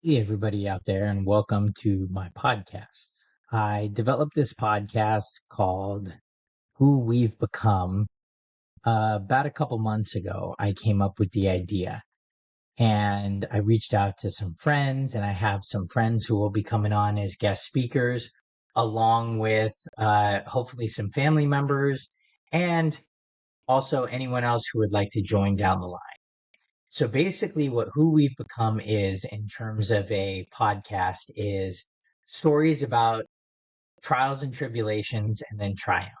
Hey, everybody out there, and welcome to my podcast. I developed this podcast called Who We've Become. About a couple months ago, I came up with the idea and I reached out to some friends, and I have some friends who will be coming on as guest speakers, along with hopefully some family members and also anyone else who would like to join down the line. So basically, what Who We've Become is, in terms of a podcast, is stories about trials and tribulations and then triumph.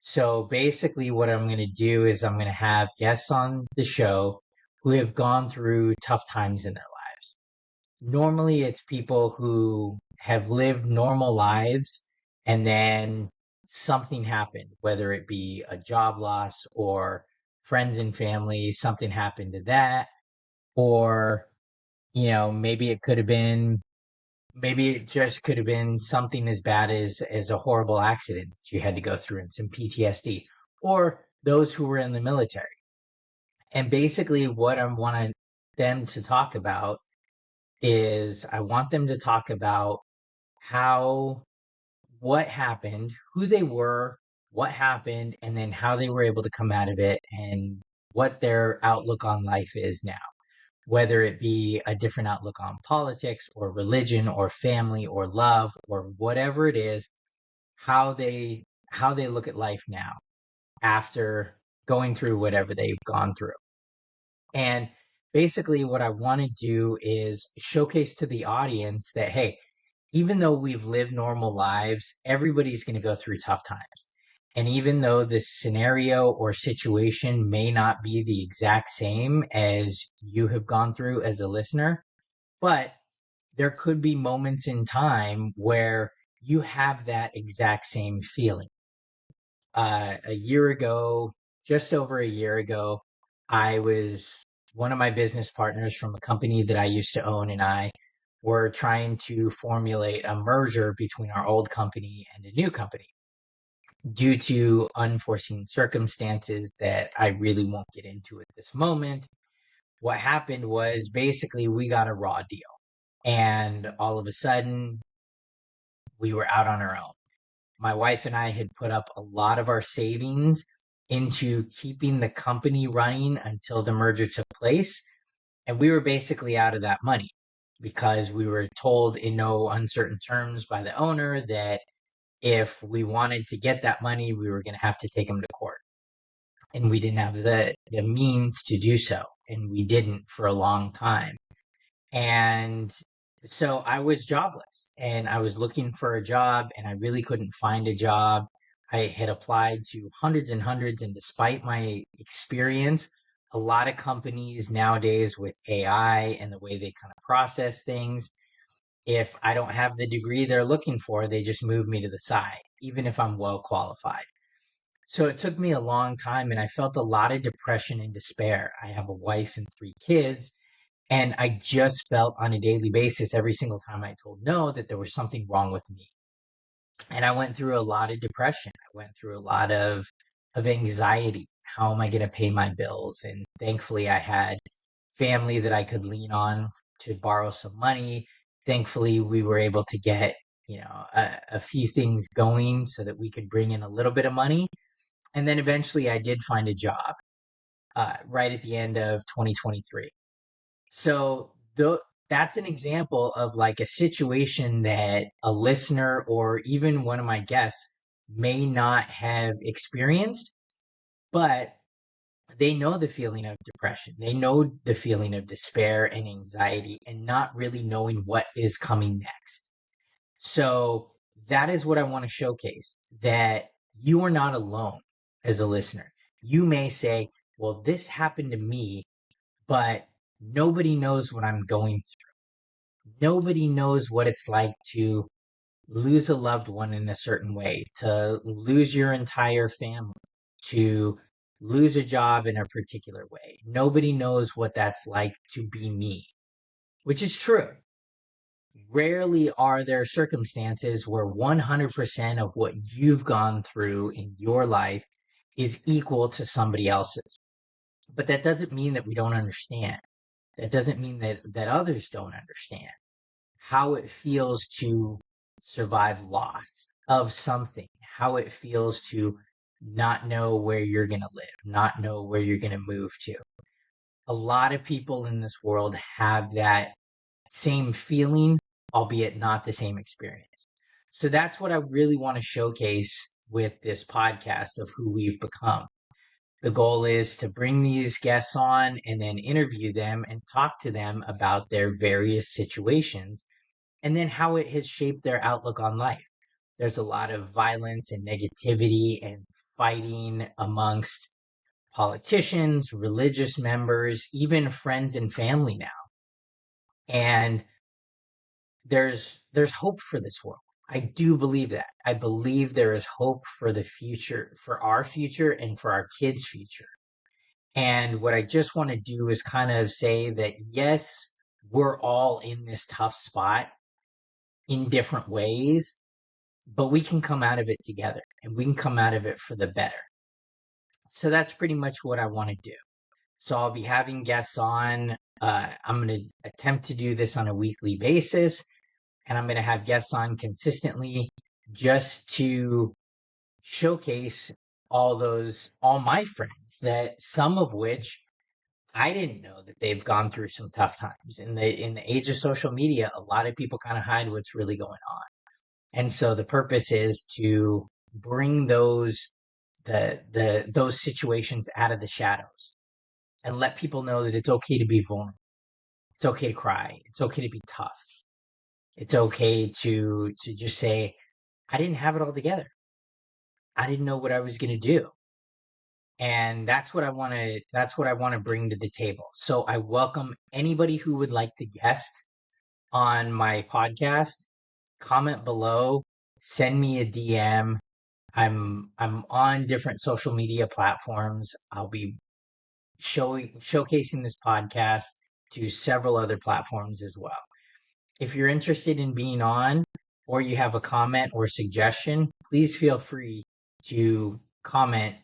So basically, what I'm going to do is I'm going to have guests on the show who have gone through tough times in their lives. Normally, it's people who have lived normal lives and then something happened, whether it be a job loss or friends and family, something happened to that, or maybe it just could have been something as bad as a horrible accident that you had to go through and some PTSD, or those who were in the military. And basically what I want them to talk about is I want them to talk about how what happened, who they were, what happened, and then how they were able to come out of it and what their outlook on life is now, whether it be a different outlook on politics or religion or family or love or whatever it is, how they look at life now after going through whatever they've gone through. And basically what I want to do is showcase to the audience that, hey, even though we've lived normal lives, everybody's going to go through tough times. And even though the scenario or situation may not be the exact same as you have gone through as a listener, but there could be moments in time where you have that exact same feeling. A year ago, just over a year ago, I was one of my business partners from a company that I used to own, and I were trying to formulate a merger between our old company and a new company. Due to unforeseen circumstances that I really won't get into at this moment, what happened was basically we got a raw deal. And all of a sudden, we were out on our own. My wife and I had put up a lot of our savings into keeping the company running until the merger took place. And we were basically out of that money because we were told in no uncertain terms by the owner that if we wanted to get that money, we were going to have to take him to court. And we didn't have the means to do so. And we didn't for a long time. And so I was jobless and I was looking for a job and I really couldn't find a job. I had applied to hundreds and hundreds, and despite my experience, a lot of companies nowadays with AI and the way they kind of process things, if I don't have the degree they're looking for, they just move me to the side, even if I'm well qualified. So it took me a long time and I felt a lot of depression and despair. I have a wife and three kids, and I just felt on a daily basis, every single time I told no, that there was something wrong with me. And I went through a lot of depression. I went through a lot of anxiety. How am I going to pay my bills? And thankfully, I had family that I could lean on to borrow some money. Thankfully, we were able to get, a few things going so that we could bring in a little bit of money. And then eventually I did find a job right at the end of 2023. So that's an example of like a situation that a listener or even one of my guests may not have experienced, but they know the feeling of depression. They know the feeling of despair and anxiety and not really knowing what is coming next. So that is what I want to showcase, that you are not alone as a listener. You may say, well, this happened to me, but nobody knows what I'm going through. Nobody knows what it's like to lose a loved one in a certain way, to lose your entire family, to lose a job in a particular way. Nobody knows what that's like to be me, which is true. Rarely are there circumstances where 100% of what you've gone through in your life is equal to somebody else's. But that doesn't mean that we don't understand. That doesn't mean that others don't understand how it feels to survive loss of something, how it feels to not know where you're going to live, not know where you're going to move to. A lot of people in this world have that same feeling, albeit not the same experience. So that's what I really want to showcase with this podcast of who we've become. The goal is to bring these guests on and then interview them and talk to them about their various situations and then how it has shaped their outlook on life. There's a lot of violence and negativity and fighting amongst politicians, religious members, even friends and family now. And there's hope for this world. I do believe that. I believe there is hope for the future, for our future and for our kids' future. And what I just want to do is kind of say that, yes, we're all in this tough spot in different ways, but we can come out of it together and we can come out of it for the better. So that's pretty much what I want to do. So I'll be having guests on. I'm going to attempt to do this on a weekly basis, and I'm going to have guests on consistently just to showcase all my friends, that some of which I didn't know that they've gone through some tough times. In the age of social media, a lot of people kind of hide what's really going on. And so the purpose is to bring those situations out of the shadows and let people know that it's okay to be vulnerable. It's okay to cry. It's okay to be tough. It's okay to just say, I didn't have it all together. I didn't know what I was going to do. And that's what I want to bring to the table. So I welcome anybody who would like to guest on my podcast. Comment below, send me a DM. I'm on different social media platforms. I'll be showcasing this podcast to several other platforms as well. If you're interested in being on, or you have a comment or suggestion, please feel free to comment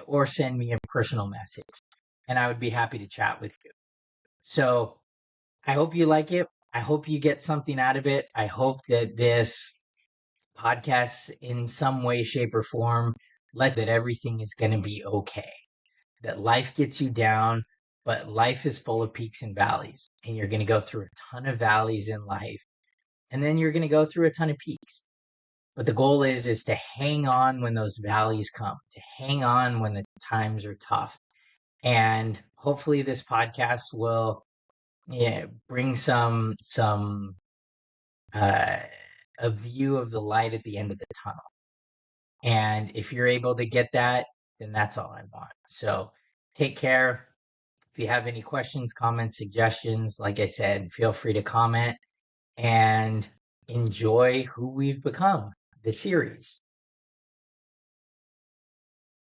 or send me a personal message, and I would be happy to chat with you. So I hope you like it. I hope you get something out of it. I hope that this podcast in some way, shape, or form that everything is going to be okay, that life gets you down, but life is full of peaks and valleys, and you're going to go through a ton of valleys in life, and then you're going to go through a ton of peaks. But the goal is to hang on when those valleys come, to hang on when the times are tough. And hopefully this podcast will bring uh, a view of the light at the end of the tunnel. And if you're able to get that, then that's all I want. So take care. If you have any questions, comments, suggestions, like I said, feel free to comment and enjoy Who We've Become, the series.